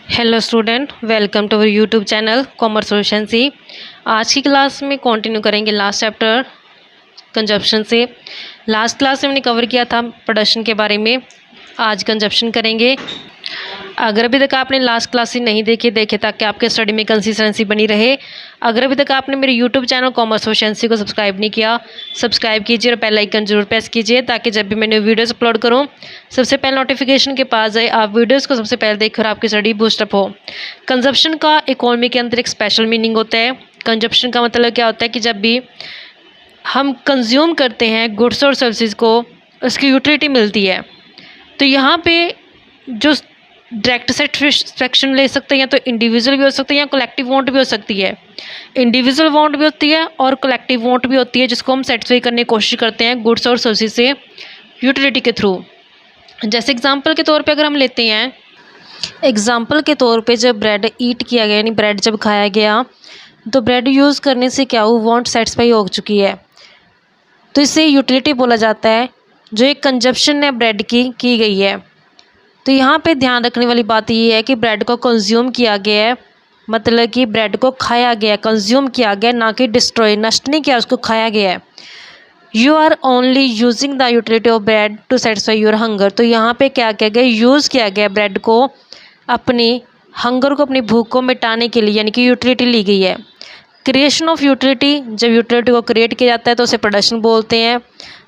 Hello student, welcome to our YouTube channel commerce solution C. आज की class में continue करेंगे लास्ट चैप्टर कंजप्शन से। लास्ट क्लास में हमने कवर किया था प्रोडक्शन के बारे में, आज कंजप्शन करेंगे। अगर अभी तक आपने लास्ट क्लास ही नहीं देखे ताकि आपके स्टडी में कंसिस्टेंसी बनी रहे। अगर अभी तक आपने मेरे यूट्यूब चैनल कॉमर्स सॉल्यूशन सी को सब्सक्राइब नहीं किया, सब्सक्राइब कीजिए और बेल आइकन जरूर प्रेस कीजिए ताकि जब भी मैं न्यू वीडियोस अपलोड करूं सबसे पहले नोटिफिकेशन के पास जाए, आप वीडियोस को सबसे पहले देखकर आपकी स्टडी बूस्टअप हो। कंजप्शन का इकोनॉमी के अंदर एक स्पेशल मीनिंग होता है। कंजप्शन का मतलब क्या होता है कि जब भी हम कंज्यूम करते हैं गुड्स और सर्विसेज को, उसकी यूटिलिटी मिलती है। तो यहाँ पे जो डायरेक्ट सेटिस्फेक्शन ले सकते हैं, या तो इंडिविजुअल भी हो सकते हैं या कलेक्टिव वांट भी हो सकती है। इंडिविजुअल वांट भी होती है और कलेक्टिव वांट भी होती है, जिसको हम सेटिस्फाई करने की कोशिश करते हैं गुड्स और सर्विसेज से यूटिलिटी के थ्रू। जैसे एग्जांपल के तौर पे अगर हम लेते हैं, एग्जांपल के तौर पे जब ब्रेड ईट किया गया, यानी ब्रेड जब खाया गया, तो ब्रेड यूज़ करने से क्या हुआ, वांट सेटिस्फाई हो चुकी है, तो इसे यूटिलिटी बोला जाता है। जो एक कंजप्शन है ब्रेड की गई है। तो यहाँ पे ध्यान रखने वाली बात ये है कि ब्रेड को कंज्यूम किया गया है, मतलब कि ब्रेड को खाया गया, कंज्यूम किया गया, ना कि डिस्ट्रॉय, नष्ट नहीं किया, उसको खाया गया है। You are only using the utility of bread to satisfy your hunger. तो यहाँ पे क्या किया गया, यूज़ किया गया ब्रेड को अपनी हंगर को, अपनी भूख को मिटाने के लिए, यानी कि यूटिलिटी ली गई है। क्रिएशन ऑफ यूटिलिटी, जब यूटिलिटी को क्रिएट किया जाता है तो उसे प्रोडक्शन बोलते हैं।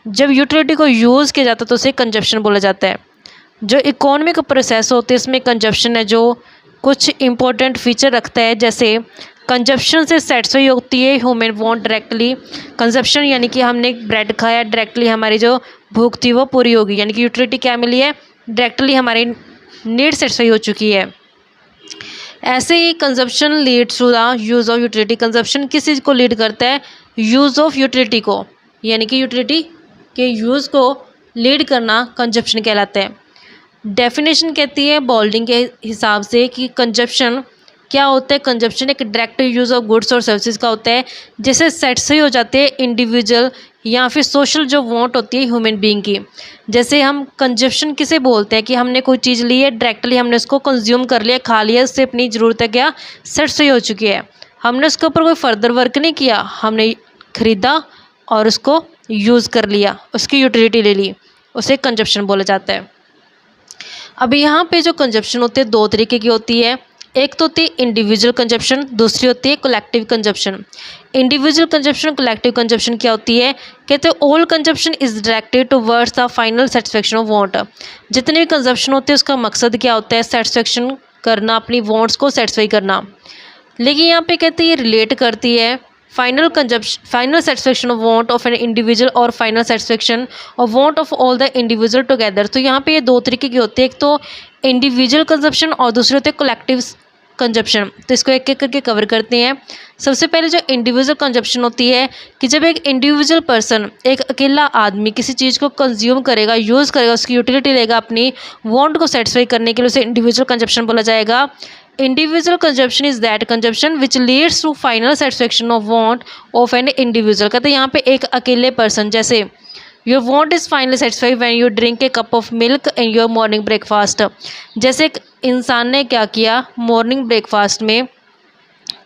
जब यूटिलिटी को यूज़ किया जाता है तो उसे कंजप्शन बोला जाता है। जो इकोनॉमिक प्रोसेस होते हैं इसमें कंजप्शन है जो कुछ इंपॉर्टेंट फीचर रखता है। जैसे कंजप्शन से सेटिस्फाई होती है ह्यूमन वांट डायरेक्टली। कंजप्शन यानी कि हमने ब्रेड खाया, डायरेक्टली हमारी जो भूख थी वो पूरी होगी, यानी कि यूटिलिटी क्या मिली है, डायरेक्टली हमारी नीड सेटिस्फाई हो चुकी है। ऐसे ही consumption leads to the use of utility. Consumption किस चीज़ को लीड करता है, यूज़ ऑफ यूटिलिटी को, यानी कि यूटिलिटी के यूज़ को लीड करना कंजप्शन कहलाता है। डेफिनेशन कहती है बोल्डिंग के हिसाब से कि कंजप्शन क्या होता है। कंजप्शन एक डायरेक्ट यूज़ ऑफ गुड्स और सर्विसेज का होता है, जिससे सेटिस्फाई हो जाते हैं इंडिविजुअल या फिर सोशल जो वांट होती है ह्यूमन बीइंग की। जैसे हम कंजप्शन किसे बोलते हैं कि हमने कोई चीज़ ली है, डायरेक्टली हमने उसको कंज्यूम कर लिया, खा लिया, उससे अपनी ज़रूरत है क्या सेटिस्फाई हो चुकी है। हमने उसके ऊपर कोई फर्दर वर्क नहीं किया, हमने ख़रीदा और उसको यूज़ कर लिया, उसकी यूटिलिटी ले ली, उसे कंजप्शन बोला जाता है। अब यहाँ पे जो कंजप्शन होती है दो तरीके की होती है। एक तो होती है इंडिविजुअल कंजप्शन, दूसरी होती है collective consumption. Individual consumption, collective consumption क्या होती है, कहते हैं all consumption is directed towards the final satisfaction of want. जितने भी कंजप्शन होते हैं उसका मकसद क्या होता है, सेटिस्फेक्शन करना, अपनी वांट्स को सेटिस्फाई करना। लेकिन यहाँ पे कहते हैं ये रिलेट करती है final satisfaction of want of an individual और final satisfaction of want of all the individual together. तो यहाँ पे ये दो तरीके की होती है, एक तो इंडिविजुअल कंजप्शन और दूसरी होती है कलेक्टिव कंजप्शन। तो इसको एक एक करके कवर करते हैं। सबसे पहले जो इंडिविजुअल कंजप्शन होती है कि जब एक इंडिविजुअल पर्सन, एक अकेला आदमी किसी चीज़ को कंज्यूम करेगा, यूज़ करेगा, उसकी यूटिलिटी लेगा अपनी वांट को सेटिस्फाई करने के लिए, उसे इंडिविजुअल कंजप्शन बोला जाएगा। Individual consumption is that consumption which leads to final satisfaction of want of an individual. कहते हैं यहाँ पे एक अकेले पर्सन, जैसे your want is finally satisfied when you drink a cup of milk in your morning breakfast. जैसे एक इंसान ने क्या किया, मॉर्निंग ब्रेकफास्ट में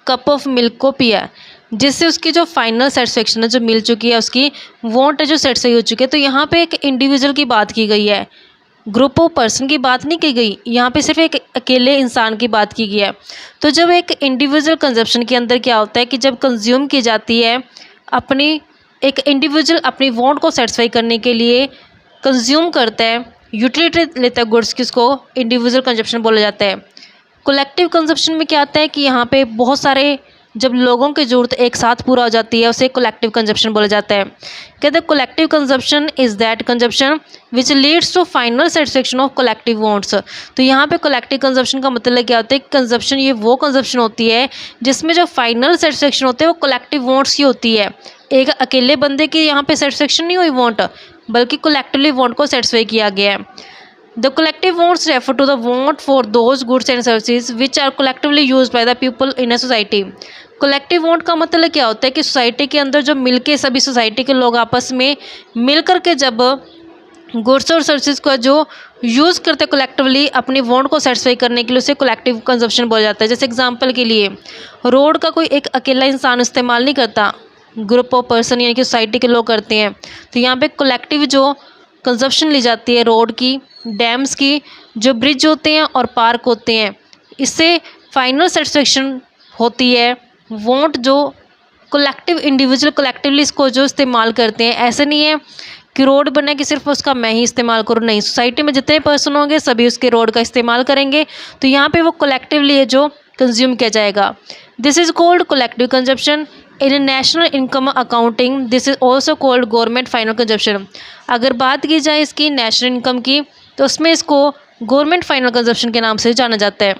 कप ऑफ मिल्क को पिया, जिससे उसकी जो फाइनल सेटिस्फेक्शन है जो मिल चुकी है, उसकी वांट है जो सेटिस्फाई हो चुकी है। तो यहाँ पे एक इंडिविजुअल की बात की गई है, ग्रुप ऑफ पर्सन की बात नहीं की गई, यहाँ पे सिर्फ एक अकेले इंसान की बात की गई है। तो जब एक इंडिविजुअल कंजप्शन के अंदर क्या होता है कि जब कंज्यूम की जाती है, अपनी एक इंडिविजुअल अपनी वांट को सेटिस्फाई करने के लिए कंज्यूम करता है, यूटिलिटी लेता है गुड्स की, उसको इंडिविजुअल कंजप्शन बोला जाता है। कलेक्टिव कंजप्शन में क्या आता है कि यहाँ पे बहुत सारे जब लोगों की ज़रूरत एक साथ पूरा हो जाती है, उसे कलेक्टिव कंजप्शन बोला जाता है। कहते हैं collective consumption is that consumption which leads to final satisfaction of collective wants. तो यहाँ पे कलेक्टिव कंजप्शन का मतलब क्या होता है, कंजप्शन ये वो कंजप्शन होती है जिसमें जो फाइनल सेटिस्फेक्शन होते हैं वो कलेक्टिव वांट्स की होती है। एक अकेले बंदे की यहाँ पे सेटिस्फेक्शन नहीं हुई वांट, बल्कि कलेक्टिवली वांट को सेटिस्फाई किया गया है। The collective wants refer to the want for those goods and services which are collectively used by the people in a society. Collective want का मतलब क्या होता है कि सोसाइटी के अंदर जो मिलके सभी सोसाइटी के लोग आपस में मिलकर के जब गुड्स और सर्विसेज का जो यूज़ करते हैं कलेक्टिवली अपनी वांट को सेटिस्फाई करने के लिए, उसे कलेक्टिव कंजप्शन बोला जाता है। जैसे एग्जांपल के लिए रोड का कोई एक अकेला इंसान इस्तेमाल नहीं करता, ग्रुप ऑफ पर्सन यानी कि सोसाइटी के लोग करते हैं। तो यहाँ पे कलेक्टिव जो कंजप्शन ली जाती है रोड की, डैम्स की, जो ब्रिज होते हैं और पार्क होते हैं, इससे फाइनल सेटिस्फेक्शन होती है। वांट जो कलेक्टिव इंडिविजुअल कलेक्टिवली इसको जो इस्तेमाल करते हैं, ऐसे नहीं है कि रोड बना कि सिर्फ उसका मैं ही इस्तेमाल करूँ, नहीं, सोसाइटी में जितने पर्सन होंगे सभी उसके रोड का इस्तेमाल करेंगे। तो यहाँ पे वो कलेक्टिवली है जो कंज्यूम किया जाएगा। This is called collective consumption. In national income accounting this is also called government final consumption. अगर बात की जाए इसकी नेशनल इनकम की, तो उसमें इसको गवर्नमेंट फाइनल कंजप्शन के नाम से जाना जाता है।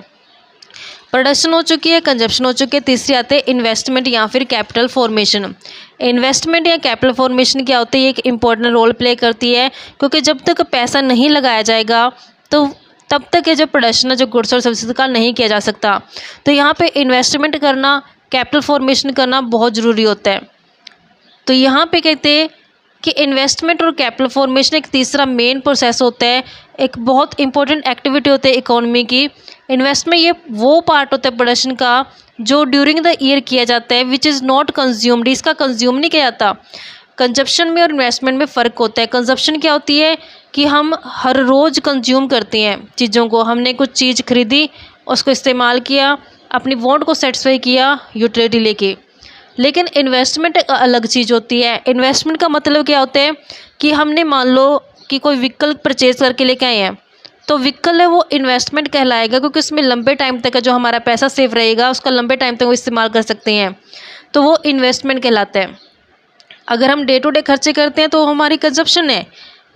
प्रोडक्शन हो चुकी है, कंजप्शन हो चुकी है, तीसरी आते हैं इन्वेस्टमेंट या फिर कैपिटल फॉर्मेशन। इन्वेस्टमेंट या कैपिटल फॉर्मेशन क्या होती है, एक इम्पॉर्टेंट रोल प्ले करती है, क्योंकि जब तक पैसा नहीं लगाया जाएगा तो तब तक ये जो प्रोडक्शन है, जो गुड्स और सर्विसेज का नहीं किया जा सकता। तो यहाँ पे इन्वेस्टमेंट करना, कैपिटल फॉर्मेशन करना बहुत ज़रूरी होता है। तो यहाँ पे कहते हैं कि इन्वेस्टमेंट और कैपिटल फॉर्मेशन एक तीसरा मेन प्रोसेस होता है, एक बहुत इंपॉर्टेंट एक्टिविटी होती है इकोनॉमी की। इन्वेस्टमेंट ये वो पार्ट होता है प्रोडक्शन का जो ड्यूरिंग द ईयर किया जाता है, विच इज़ नॉट कंज्यूम्ड, इसका कंज्यूम नहीं किया जाता। कंजप्शन में और इन्वेस्टमेंट में फ़र्क होता है। कंजप्शन क्या होती है कि हम हर रोज़ कंज्यूम करते हैं चीज़ों को, हमने कुछ चीज़ खरीदी, उसको इस्तेमाल किया, अपनी वांट को सेटिस्फाई किया यूटिलिटी लेके। लेकिन इन्वेस्टमेंट एक अलग चीज़ होती है। इन्वेस्टमेंट का मतलब क्या होता है कि हमने मान लो कि कोई व्हीकल परचेज करके लेके आए हैं, तो व्हीकल है वो इन्वेस्टमेंट कहलाएगा, क्योंकि उसमें लंबे टाइम तक का जो हमारा पैसा सेव रहेगा, उसका लंबे टाइम तक वो इस्तेमाल कर सकते हैं, तो वो इन्वेस्टमेंट कहलाता है। अगर हम डे टू डे खर्चे करते हैं तो हमारी कंजप्शन है।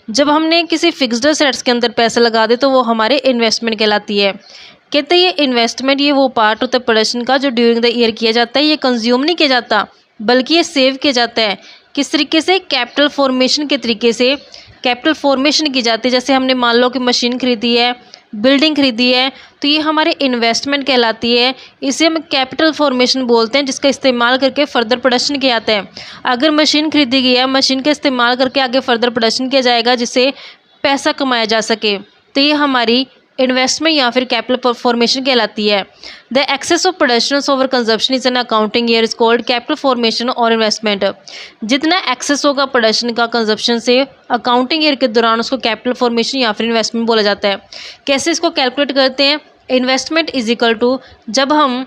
जब हमने किसी फिक्स्ड एसेट्स के अंदर पैसे लगा दे तो वो हमारे इन्वेस्टमेंट कहलाती है। कहते हैं ये इन्वेस्टमेंट ये वो पार्ट होता है प्रोडक्शन का जो ड्यूरिंग द ईयर किया जाता है। ये कंज्यूम नहीं किया जाता बल्कि ये सेव किया जाता है। किस तरीके से? कैपिटल फॉर्मेशन के तरीके से कैपिटल फॉर्मेशन की जाती है। जैसे हमने मान लो कि मशीन खरीदी है, बिल्डिंग खरीदी है, तो ये हमारे इन्वेस्टमेंट कहलाती है। इसे हम कैपिटल फॉर्मेशन बोलते हैं, जिसका इस्तेमाल करके फर्दर प्रोडक्शन किया जाता है। अगर मशीन खरीदी गई है, मशीन का इस्तेमाल करके आगे फर्दर प्रोडक्शन किया जाएगा जिससे पैसा कमाया जा सके, तो ये हमारी इन्वेस्टमेंट या फिर कैपिटल फॉर्मेशन कहलाती है। The excess of production over consumption is an accounting year is called capital formation और इन्वेस्टमेंट। जितना एक्सेस होगा प्रोडक्शन का कंजप्शन से अकाउंटिंग ईयर के दौरान उसको कैपिटल फॉर्मेशन या फिर इन्वेस्टमेंट बोला जाता है। कैसे इसको कैलकुलेट करते हैं? इन्वेस्टमेंट इज इक्वल टू, जब हम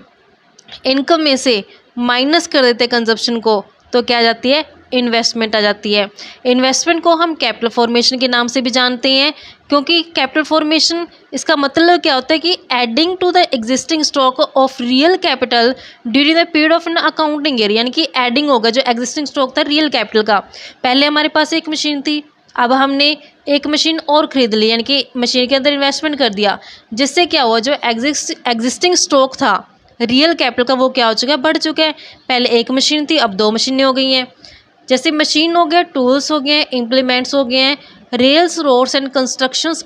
इनकम में से माइनस कर देते हैं कंजप्शन को, तो क्या आ जाती है? इन्वेस्टमेंट आ जाती है। इन्वेस्टमेंट को हम कैपिटल फॉर्मेशन के नाम से भी जानते हैं, क्योंकि कैपिटल फॉर्मेशन इसका मतलब क्या होता है कि adding to the existing stock of real capital during the period of an accounting year. यानी कि एडिंग होगा जो एग्जिस्टिंग स्टॉक था रियल कैपिटल का। पहले हमारे पास एक मशीन थी, अब हमने एक मशीन और खरीद ली, यानी कि मशीन के अंदर इन्वेस्टमेंट कर दिया, जिससे क्या हुआ, जो एग्जिस्टिंग स्टॉक था रियल कैपिटल का वो क्या हो चुका है? बढ़ चुका है। पहले एक मशीन थी, अब दो मशीनें हो गई हैं। जैसे मशीन हो गया, टूल्स हो गए, इम्प्लीमेंट्स हो गए हैं, rails, roads and constructions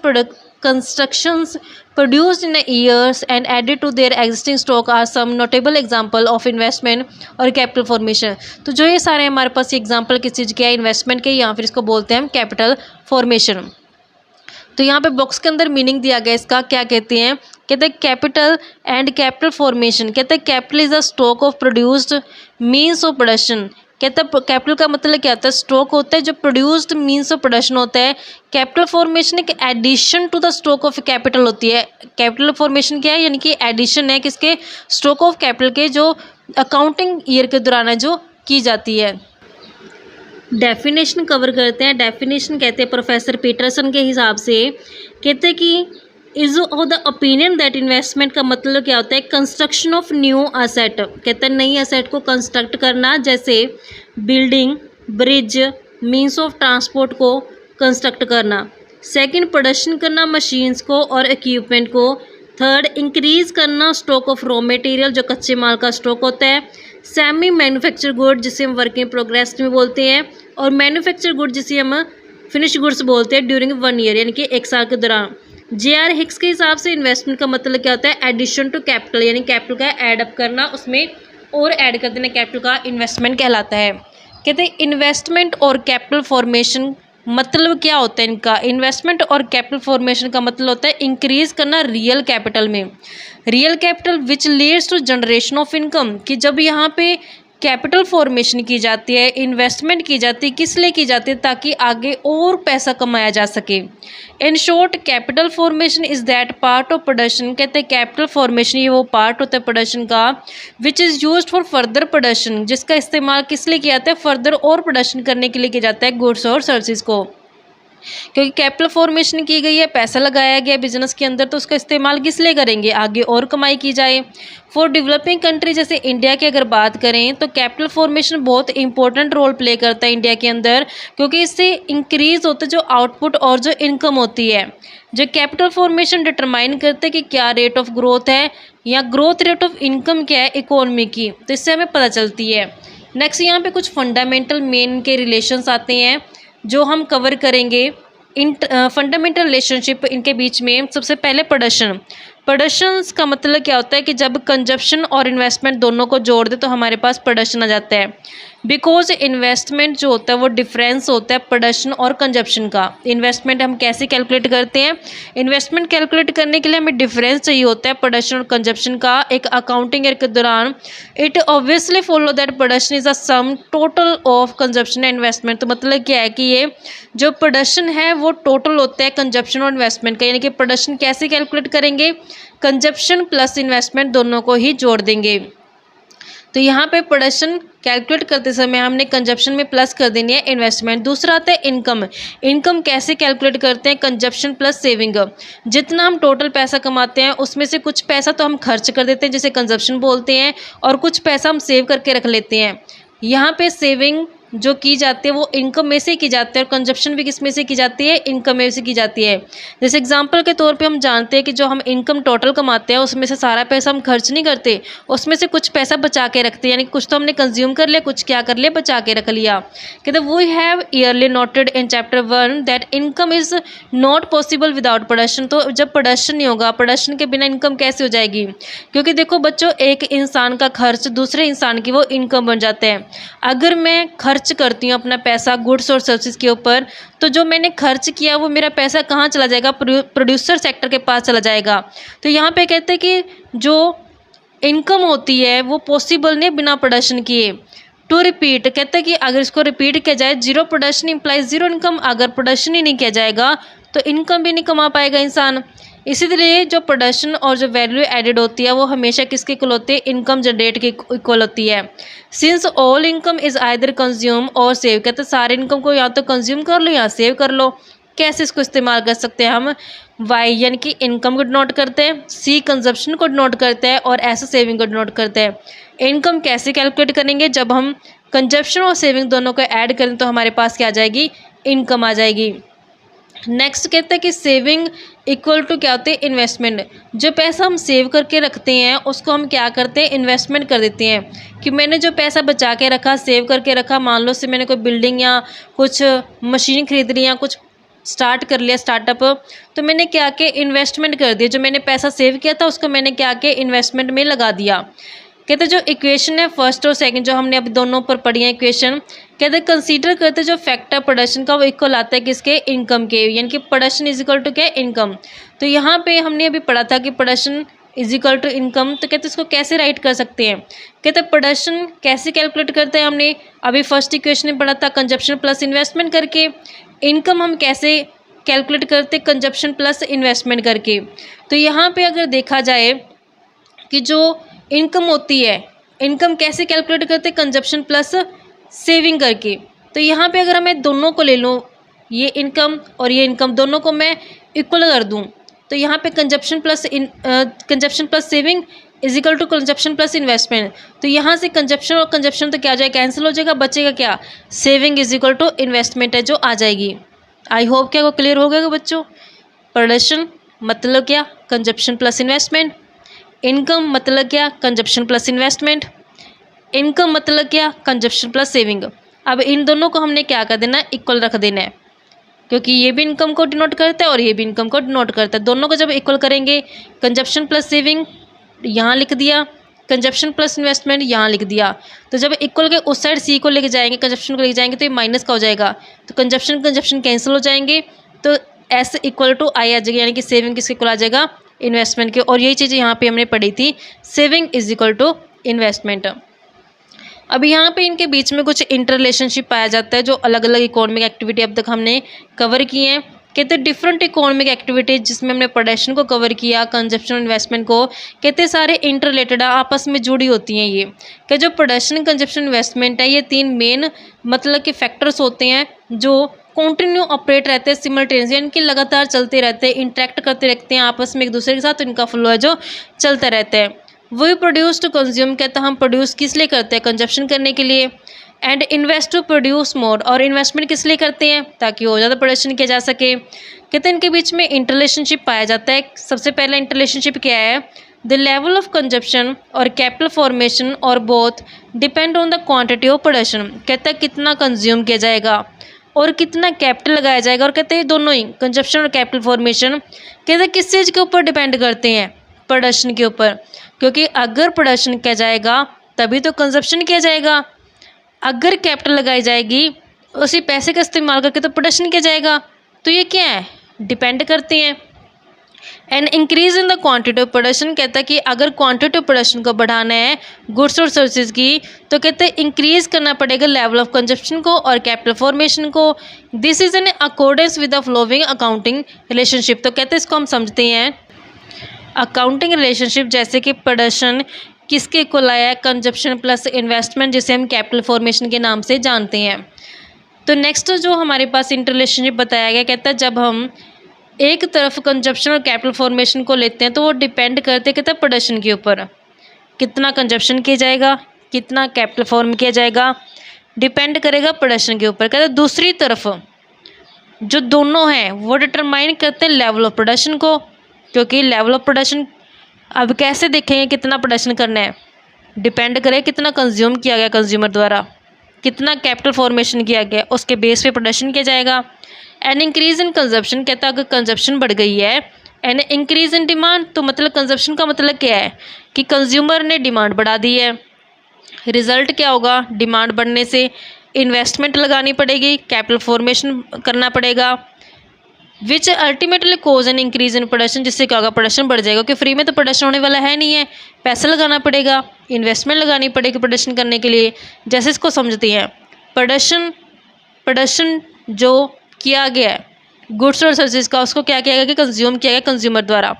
produced in years and added to their existing stock are some notable example of investment और capital formation। तो जो ये सारे हमारे पास एग्जाम्पल किस चीज़ के हैं? इन्वेस्टमेंट के, या फिर इसको बोलते हैं हम कैपिटल फॉर्मेशन। तो यहाँ पे बॉक्स के अंदर मीनिंग दिया गया इसका, क्या कहते हैं? कहते हैं कैपिटल एंड कैपिटल फॉर्मेशन। कहते हैं capital is the stock of produced means of production. कहते हैं कैपिटल का मतलब क्या होता है? स्टॉक होता है जो प्रोड्यूस्ड मीन्स ऑफ प्रोडक्शन होता है। कैपिटल फॉर्मेशन एक addition to the stock of capital होती है। कैपिटल फॉर्मेशन क्या है? यानी कि एडिशन है किसके? स्टॉक ऑफ कैपिटल के, जो अकाउंटिंग ईयर के दौरान है जो की जाती है। डेफिनेशन कवर करते हैं। डेफिनेशन कहते हैं प्रोफेसर पीटरसन के हिसाब से, कहते हैं कि is of the opinion that investment का मतलब क्या होता है? Construction of new asset. कहते हैं नई असेट को कंस्ट्रक्ट करना, जैसे building, bridge, means of transport को कंस्ट्रक्ट करना। सेकंड, प्रोडक्शन करना मशीन्स को और इक्विपमेंट को। थर्ड, इंक्रीज करना स्टॉक ऑफ रॉ मटेरियल, जो कच्चे माल का स्टॉक होता है। सेमी मैन्युफैक्चर गुड, जिसे हम वर्क इन प्रोग्रेस में बोलते हैं, और मैन्युफैक्चर गुड जिसे हम फिनिश गुड्स बोलते हैं ड्यूरिंग 1 ईयर, यानी कि 1 साल के दौरान। जे.आर. हिक्स के हिसाब से इन्वेस्टमेंट का मतलब क्या होता है? एडिशन टू कैपिटल, यानी कैपिटल का ऐड अप करना, उसमें और ऐड कर देना कैपिटल का इन्वेस्टमेंट कहलाता है। कहते हैं इन्वेस्टमेंट और कैपिटल फॉर्मेशन मतलब क्या होता है इनका, इन्वेस्टमेंट और कैपिटल फॉर्मेशन का मतलब होता है इंक्रीज करना रियल कैपिटल में, real capital which leads to generation of income, कि जब यहाँ पे कैपिटल फॉर्मेशन की जाती है, इन्वेस्टमेंट की जाती है, किस लिए की जाती है, ताकि आगे और पैसा कमाया जा सके। In short capital formation is that part of production, कहते हैं कैपिटल फॉर्मेशन ये वो पार्ट होता है प्रोडक्शन का which is used for further production, जिसका इस्तेमाल किस लिए किया जाता है, फर्दर और प्रोडक्शन करने के लिए किया जाता है गुड्स और सर्विसेज को। क्योंकि कैपिटल फॉर्मेशन की गई है, पैसा लगाया गया बिजनेस के अंदर, तो उसका इस्तेमाल किस लिए करेंगे, आगे और कमाई की जाए। फॉर डेवलपिंग कंट्री जैसे इंडिया की अगर बात करें तो कैपिटल फॉर्मेशन बहुत इंपॉर्टेंट रोल प्ले करता है इंडिया के अंदर, क्योंकि इससे इंक्रीज होता है जो आउटपुट और जो इनकम होती है। जो कैपिटल फॉर्मेशन डिटरमाइन करते हैं कि क्या रेट ऑफ ग्रोथ है या ग्रोथ रेट ऑफ इनकम क्या है इकोनॉमी की, तो इससे हमें पता चलती है। नेक्स्ट यहाँ पे कुछ फंडामेंटल मेन के रिलेशंस आते हैं जो हम कवर करेंगे। इन फंडामेंटल रिलेशनशिप इनके बीच में सबसे पहले प्रोडक्शन। प्रोडक्शंस का मतलब क्या होता है कि जब कंजप्शन और इन्वेस्टमेंट दोनों को जोड़ दे तो हमारे पास प्रोडक्शन आ जाता है। बिकॉज इन्वेस्टमेंट जो होता है वो डिफरेंस होता है प्रोडक्शन और कंजप्शन का। इन्वेस्टमेंट हम कैसे कैलकुलेट करते हैं, इन्वेस्टमेंट कैलकुलेट करने के लिए हमें डिफरेंस चाहिए होता है प्रोडक्शन और कंजप्शन का एक अकाउंटिंग ईयर के दौरान। It obviously follow that production is a sum total of consumption and investment. तो मतलब क्या है कि ये जो प्रोडक्शन है वो टोटल होता है कंजप्शन और इन्वेस्टमेंट का, यानी कि प्रोडक्शन कैसे कैलकुलेट करेंगे, कंजप्शन प्लस इन्वेस्टमेंट दोनों को ही जोड़ देंगे। तो यहाँ पे प्रोडक्शन कैलकुलेट करते समय हमने कंजप्शन में प्लस कर देनी है इन्वेस्टमेंट। दूसरा आता है इनकम। इनकम कैसे कैलकुलेट करते हैं, कंजप्शन प्लस सेविंग। जितना हम टोटल पैसा कमाते हैं उसमें से कुछ पैसा तो हम खर्च कर देते हैं जिसे कंजप्शन बोलते हैं, और कुछ पैसा हम सेव करके रख लेते हैं। यहाँ पे सेविंग जो की जाती है वो इनकम में से की जाती है और कंजप्शन भी किस में से की जाती है, इनकम में से की जाती है। जैसे एग्जांपल के तौर पे हम जानते हैं कि जो हम इनकम टोटल कमाते हैं उसमें से सारा पैसा हम खर्च नहीं करते, उसमें से कुछ पैसा बचा के रखते हैं, यानी कुछ तो हमने कंज्यूम कर लिया, कुछ क्या कर लिया, बचा के रख लिया। कहते we have early noted in chapter 1 that income is not possible without production. तो जब प्रोडक्शन नहीं होगा, प्रोडक्शन के बिना इनकम कैसे हो जाएगी, क्योंकि देखो बच्चों एक इंसान का खर्च दूसरे इंसान की वो इनकम बन जाता है। अगर मैं खर्च करती हूँ अपना पैसा गुड्स और सर्विसेज के ऊपर, तो जो मैंने खर्च किया वो मेरा पैसा कहाँ चला जाएगा, प्रोड्यूसर सेक्टर के पास चला जाएगा। तो यहाँ पे कहते हैं कि जो इनकम होती है वो पॉसिबल नहीं बिना प्रोडक्शन किए। टू रिपीट, कहते हैं कि अगर इसको रिपीट किया जाए, zero production implies zero income. अगर प्रोडक्शन ही नहीं किया जाएगा तो इनकम भी नहीं कमा पाएगा इंसान। इसीलिए जो प्रोडक्शन और जो वैल्यू एडेड होती है वो हमेशा किसके इक्वल होती है, इनकम जनरेट के इक्वल होती है। Since all income is either consume और सेव, कहते सारे इनकम को या तो कंज्यूम कर लो या सेव कर लो। कैसे इसको इस्तेमाल कर सकते हैं हम, वाई यानी कि इनकम को डिनोट करते हैं, सी कंजप्शन को डिनोट करते हैं और एस सेविंग को डिनोट करते हैं। इनकम कैसे कैलकुलेट करेंगे, जब हम कंजप्शन और सेविंग दोनों को ऐड करें तो हमारे पास क्या आ जाएगी, इनकम आ जाएगी। नेक्स्ट कहते हैं कि सेविंग इक्वल टू क्या होते हैं, इन्वेस्टमेंट। जो पैसा हम सेव करके रखते हैं उसको हम क्या करते हैं, इन्वेस्टमेंट कर देते हैं। कि मैंने जो पैसा बचा के रखा, सेव करके रखा, मान लो से मैंने कोई बिल्डिंग या कुछ मशीन खरीद ली या कुछ स्टार्ट कर लिया स्टार्टअप, तो मैंने क्या किया, इन्वेस्टमेंट कर दिया। जो मैंने पैसा सेव किया था उसको मैंने क्या किया, इन्वेस्टमेंट में लगा दिया। कहते जो इक्वेशन है फर्स्ट और सेकंड जो हमने अभी दोनों पर पढ़ी है इक्वेशन, कहते कंसीडर करते जो फैक्टर प्रोडक्शन का वो इक्वल आता है किसके, इनकम के, यानी कि प्रोडक्शन इज इक्वल टू क्या, इनकम। तो यहाँ पे हमने अभी पढ़ा था कि production is equal to income. तो कहते इसको कैसे राइट कर सकते हैं, कहते प्रोडक्शन कैसे कैलकुलेट करते हैं, हमने अभी फर्स्ट इक्वेशन में पढ़ा था कंजप्शन प्लस इन्वेस्टमेंट करके। इनकम हम कैसे कैलकुलेट करते, कंजप्शन प्लस इन्वेस्टमेंट करके। तो यहाँ पे अगर देखा जाए कि जो इनकम होती है, इनकम कैसे कैलकुलेट करते, कंजप्शन प्लस सेविंग करके। तो यहाँ पे अगर मैं दोनों को ले लूँ, ये इनकम और ये इनकम दोनों को मैं इक्वल कर दूँ, तो यहाँ पे consumption plus saving is equal to consumption plus investment. तो यहाँ से कंजप्शन और कंजप्शन तो क्या हो जाएगा, कैंसिल हो जाएगा, बचेगा क्या, saving is equal to investment है जो आ जाएगी। आई होप क्या वो क्लियर हो गया बच्चों। प्रोडक्शन मतलब क्या, कंजप्शन प्लस इन्वेस्टमेंट। इनकम मतलब क्या, कंजप्शन प्लस इन्वेस्टमेंट। इनकम मतलब क्या, कंजप्शन प्लस सेविंग। अब इन दोनों को हमने क्या कर देना है, इक्वल रख देना है, क्योंकि ये भी इनकम को डिनोट करता है और ये भी इनकम को डिनोट करता है। दोनों को जब इक्वल करेंगे, कंजप्शन प्लस सेविंग यहाँ लिख दिया, कंजप्शन प्लस इन्वेस्टमेंट यहाँ लिख दिया। तो जब इक्वल के उस साइड सी को लेके जाएंगे, कंजप्शन को लेके जाएंगे, तो ये माइनस का हो जाएगा, तो कंजप्शन कैंसिल हो जाएंगे, तो एस इक्वल टू आई आ जाएगी, यानी कि सेविंग किसके इक्वल आ जाएगा, इन्वेस्टमेंट के। और यही चीज़ यहाँ पे हमने पढ़ी थी, saving is equal to investment. अब यहाँ पे इनके बीच में कुछ इंटर रिलेशनशिप पाया जाता है, जो अलग अलग इकोनॉमिक एक्टिविटी अब तक हमने कवर की हैं। कहते हैं डिफरेंट इकोनॉमिक एक्टिविटीज जिसमें हमने प्रोडक्शन को कवर किया, कंजप्शन, इन्वेस्टमेंट को, कहते सारे इंटर रिलेटेड आपस में जुड़ी होती हैं। ये कि जो प्रोडक्शन, कंजप्शन, इन्वेस्टमेंट है, ये तीन मेन मतलब के फैक्टर्स होते हैं जो कंटिन्यू ऑपरेट रहते हैं सिमल्टेनियसली, यानी कि लगातार चलते रहते हैं, इंटरेक्ट करते रहते हैं आपस में एक दूसरे के साथ, तो इनका फ्लो है जो चलता रहता है। वही प्रोड्यूस टू कंज्यूम, कहते हैं हम प्रोड्यूस किस लिए करते हैं, कंजप्शन करने के लिए। And invest to produce more, और इन्वेस्टमेंट किस लिए करते हैं, ताकि और ज़्यादा प्रोडक्शन किया जा सके। कहते हैं इनके बीच में इंटर रिलेशनशिप पाया जाता है। सबसे पहला इंटर रिलेशनशिप क्या है, द लेवल ऑफ कंजप्शन और कैपिटल फॉर्मेशन और both depend on the quantity of production. कहता है कितना कंज्यूम किया जाएगा और कितना कैपिटल लगाया जाएगा, और कहते हैं दोनों ही कंजप्शन और कैपिटल फॉर्मेशन कहते हैं किस चीज़ के ऊपर डिपेंड करते हैं, प्रोडक्शन के ऊपर। क्योंकि अगर प्रोडक्शन किया जाएगा तभी तो कंजप्शन किया जाएगा, अगर कैपिटल लगाई जाएगी उसी पैसे का इस्तेमाल करके तो प्रोडक्शन किया जाएगा। तो ये क्या है, डिपेंड करते हैं। And increase in the quantity of production, कहता है कि अगर क्वांटिटी ऑफ प्रोडक्शन को बढ़ाना है गुड्स और सर्विसेज की, तो कहते हैं इंक्रीज करना पड़ेगा लेवल ऑफ कंजप्शन को और कैपिटल फॉर्मेशन को। This is in accordance with the flowing accounting relationship. तो कहते हैं इसको हम समझते हैं अकाउंटिंग रिलेशनशिप, जैसे कि प्रोडक्शन किसके इक्वल आया है, कंजप्शन प्लस इन्वेस्टमेंट, जिसे हम कैपिटल फॉर्मेशन के नाम से जानते हैं। तो नेक्स्ट जो हमारे पास इंटर रिलेशनशिप बताया गया, कहता है जब हम एक तरफ कंजप्शन और कैपिटल फॉर्मेशन को लेते हैं तो वो डिपेंड करते कहते हैं प्रोडक्शन के ऊपर, कितना कंजप्शन किया जाएगा, कितना कैपिटल फॉर्म किया जाएगा, डिपेंड करेगा प्रोडक्शन के ऊपर। कहते हैं दूसरी तरफ जो दोनों हैं वो डिटरमाइन करते हैं लेवल ऑफ प्रोडक्शन को, क्योंकि लेवल ऑफ प्रोडक्शन अब कैसे देखेंगे कितना प्रोडक्शन करना है, डिपेंड करे कितना कंज्यूम किया गया कंज्यूमर द्वारा, कितना कैपिटल फॉर्मेशन किया गया, उसके बेस पे प्रोडक्शन किया जाएगा। एंड इंक्रीज इन कंजप्शन, कहता है अगर कंजप्शन बढ़ गई है, एंड इंक्रीज इन डिमांड, तो मतलब कंजप्शन का मतलब क्या है कि कंज्यूमर ने डिमांड बढ़ा दी है। रिजल्ट क्या होगा, डिमांड बढ़ने से इन्वेस्टमेंट लगानी पड़ेगी, कैपिटल फॉर्मेशन करना पड़ेगा, which ultimately cause an increase in production, जिससे क्या होगा प्रोडक्शन बढ़ जाएगा, क्योंकि फ्री में तो प्रोडक्शन होने वाला है नहीं है, पैसा लगाना पड़ेगा, इन्वेस्टमेंट लगानी पड़ेगी प्रोडक्शन करने के लिए। जैसे इसको समझते हैं प्रोडक्शन जो किया गया है गुड्स और सर्विसेज का, उसको क्या किया गया कि कंज्यूम किया गया कंज्यूमर द्वारा।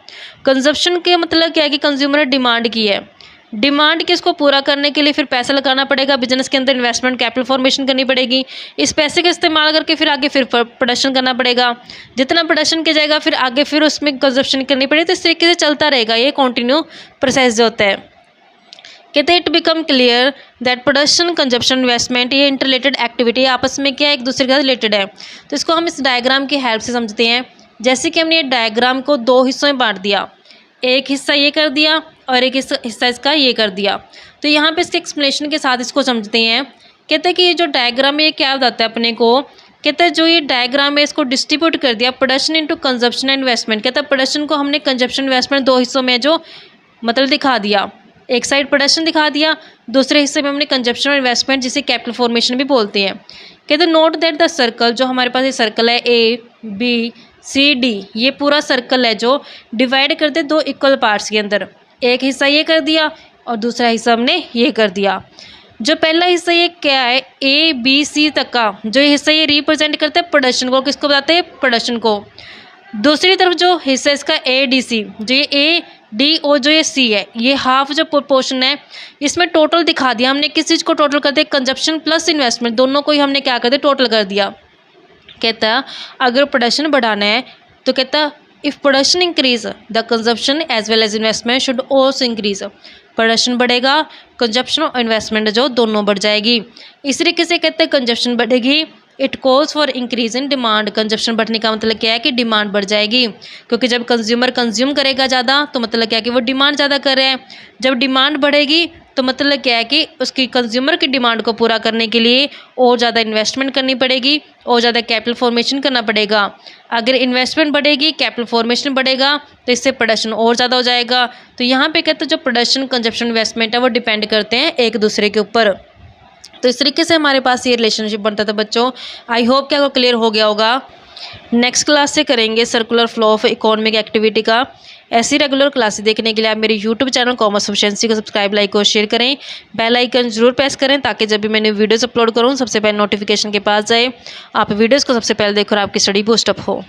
कंजप्शन के मतलब क्या है कि कंज्यूमर ने डिमांड की है, डिमांड किसको पूरा करने के लिए फिर पैसा लगाना पड़ेगा, बिजनेस के अंदर इन्वेस्टमेंट कैपिटल फॉर्मेशन करनी पड़ेगी, इस पैसे का इस्तेमाल करके फिर आगे फिर प्रोडक्शन करना पड़ेगा, जितना प्रोडक्शन किया जाएगा फिर आगे फिर उसमें कंजप्शन करनी पड़ेगी। तो इस तरीके से चलता रहेगा, ये कंटिन्यू प्रोसेस जो होता है। कहते हैं it become clear that production, consumption, investment ये इंटर रिलेटेड एक्टिविटी आपस में क्या एक दूसरे के साथ रिलेटेड है। तो इसको हम इस डायग्राम की हेल्प से समझते हैं। जैसे कि हमने ये डायग्राम को दो हिस्सों में बांट दिया, एक हिस्सा ये कर दिया और एक हिस्सा इसका ये कर दिया। तो यहाँ पे इसके एक्सप्लेनेशन के साथ इसको समझते हैं। कहते हैं कि ये जो डायग्राम है ये क्या बताता है अपने को, कहते हैं जो ये डायग्राम है इसको डिस्ट्रीब्यूट कर दिया production into consumption and investment. कहते हैं प्रोडक्शन को हमने कंजप्शन इन्वेस्टमेंट दो हिस्सों में जो मतलब दिखा दिया, एक साइड प्रोडक्शन दिखा दिया, दूसरे हिस्से में हमने कंजप्शन और इन्वेस्टमेंट जिसे कैपिटल फॉर्मेशन भी बोलते हैं। कहते हैं नोट दैट द सर्कल, जो हमारे पास ये सर्कल है A B C D, ये पूरा सर्कल है जो डिवाइड करते दो इक्वल पार्ट्स के अंदर, एक हिस्सा ये कर दिया और दूसरा हिस्सा हमने ये कर दिया। जो पहला हिस्सा ये क्या है A B C तक का जो ये हिस्सा ये रिप्रेजेंट करता है प्रोडक्शन को, किसको बताते हैं प्रोडक्शन को। दूसरी तरफ जो हिस्सा इसका A D C, जो ये A D और जो ये C है ये हाफ जो पोर्शन है इसमें टोटल दिखा दिया हमने, किस चीज़ को टोटल कर दिया, कंजप्शन प्लस इन्वेस्टमेंट दोनों को ही हमने क्या कर दिया टोटल कर दिया। कहता है अगर प्रोडक्शन बढ़ाना है तो कहता if production increase the consumption as well as investment should also increase, production बढ़ेगा कंजप्शन और इन्वेस्टमेंट जो दोनों बढ़ जाएगी। इस तरीके से कहते हैं कंजप्शन बढ़ेगी, it calls for increase in demand, consumption बढ़ने का मतलब क्या है कि डिमांड बढ़ जाएगी, क्योंकि जब कंज्यूमर कंज्यूम करेगा ज़्यादा तो मतलब क्या है कि वो डिमांड ज़्यादा कर रहे हैं, जब डिमांड बढ़ेगी तो मतलब क्या है कि उसकी कंज्यूमर की डिमांड को पूरा करने के लिए और ज़्यादा इन्वेस्टमेंट करनी पड़ेगी और ज़्यादा कैपिटल फॉर्मेशन करना पड़ेगा। अगर इन्वेस्टमेंट बढ़ेगी, कैपिटल फॉर्मेशन बढ़ेगा तो इससे प्रोडक्शन और ज़्यादा हो जाएगा। तो यहाँ पे कहते हैं जो प्रोडक्शन, कंजप्शन, इन्वेस्टमेंट है वो डिपेंड करते हैं एक दूसरे के ऊपर। तो इस तरीके से हमारे पास ये रिलेशनशिप बनता था बच्चों। आई होप कि आपको क्लियर हो गया होगा। नेक्स्ट क्लास से करेंगे circular flow of economic activity का। ऐसी रेगुलर क्लासेस देखने के लिए आप मेरे यूट्यूब चैनल कॉमर्स एफिशिएंसी को सब्सक्राइब, लाइक और शेयर करें। बेल आइकन जरूर प्रेस करें ताकि जब भी मैंने वीडियोस अपलोड करूं सबसे पहले नोटिफिकेशन के पास जाए, आप वीडियोस को सबसे पहले देखो और आपकी स्टडी बूस्टअप हो।